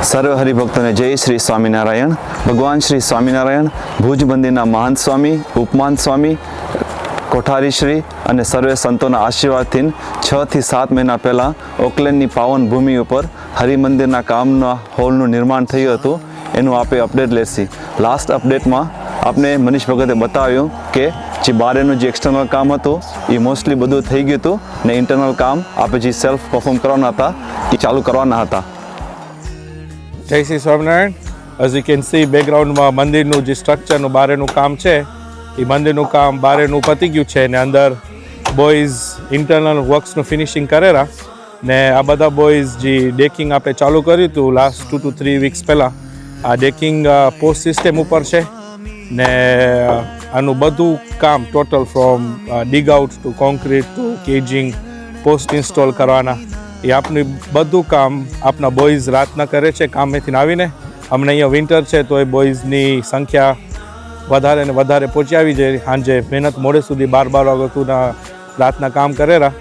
સર્વ હરિભક્તોને જય શ્રી સ્વામિનારાયણ. ભગવાન શ્રી સ્વામિનારાયણ ભુજ મંદિરના મહંત સ્વામી, ઉપમહંત સ્વામી, કોઠારી શ્રી અને સર્વે સંતોના આશીર્વાદથી 6 થી 7 મહિના પહેલાં ઓકલેન્ડની પાવન ભૂમિ ઉપર હરિમંદિરના કામના હોલનું નિર્માણ થયું હતું. એનું આપણે અપડેટ લેશી. લાસ્ટ અપડેટમાં આપણે મનીષ ભગતે બતાવ્યું કે જે બારેનું જે એક્સટર્નલ કામ હતું એ મોસ્ટલી બધું થઈ ગયું હતું ને ઇન્ટરનલ કામ આપણે જે સેલ્ફ પરફોર્મ કરવાના હતા એ ચાલુ કરવાના હતા. જય Shri Swaminarayan. As you can see બેકગ્રાઉન્ડમાં મંદિરનું જે સ્ટ્રક્ચરનું બારેનું કામ છે એ મંદિરનું કામ બારેનું પતી ગયું છે ને અંદર બોયઝ ઇન્ટરનલ વર્ક્સનું ફિનિશિંગ કરેલા ને આ બધા બોયઝ જે ડેકિંગ આપણે ચાલુ કર્યું હતું લાસ્ટ 2 to 3 વીક્સ પહેલાં. આ ડેકિંગ પોસ્ટ સિસ્ટમ ઉપર છે ને આનું બધું કામ total from dig out to concrete to caging post install કરવાના એ આપનું બધું કામ આપના બોયઝ રાતના કરે છે કામેથી આવીને. અમને અહીંયા વિન્ટર છે તો એ બોયઝની સંખ્યા વધારે ને વધારે પહોંચી આવી જાય. સાંજે મહેનત મોડે સુધી 12 વાગ્યા સુધીના રાતના કામ કરેલા.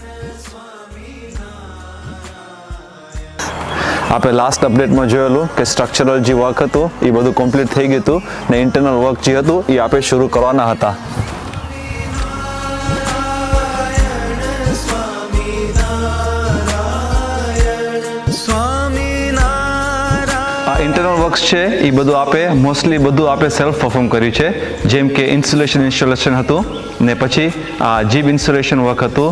આપણે લાસ્ટ અપડેટમાં જોયેલું કે સ્ટ્રક્ચરલ જે વર્ક હતું એ બધું કમ્પ્લીટ થઈ ગયું હતું ને ઇન્ટરનલ વર્ક જે હતું એ આપણે શરૂ કરવાના હતા. ઇન્ટરનલ વર્ક્સ છે એ બધું આપણે મોસ્ટલી બધું આપણે સેલ્ફ પરફોર્મ કર્યું છે. જેમ કે ઇન્સ્ટોલેશન હતું ને પછી જીબ ઇન્સ્ટોલેશન વર્ક હતું,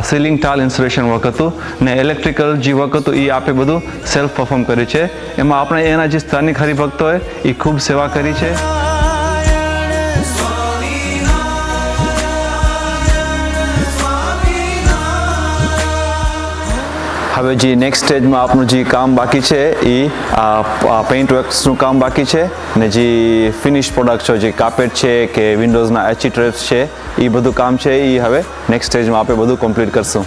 સીલિંગ ટાઇલ ઇન્સ્ટોલેશન વર્ક હતું ને ઇલેક્ટ્રિકલ જે વર્ક હતું એ આપણે બધું સેલ્ફ પરફોર્મ કર્યું છે. એમાં આપણે એના જે સ્થાનિક હરિભક્તોએ એ ખૂબ સેવા કરી છે. હવે જે નેક્સ્ટ સ્ટેજમાં આપણું જે કામ બાકી છે એ પેઇન્ટ વર્ક્સનું કામ બાકી છે ને જે ફિનિશ પ્રોડક્ટ છે જે કાર્પેટ છે કે વિન્ડોઝના એચી ટ્રેપ્સ છે એ બધું કામ છે એ હવે નેક્સ્ટ સ્ટેજમાં આપણે બધું કમ્પ્લીટ કરશું.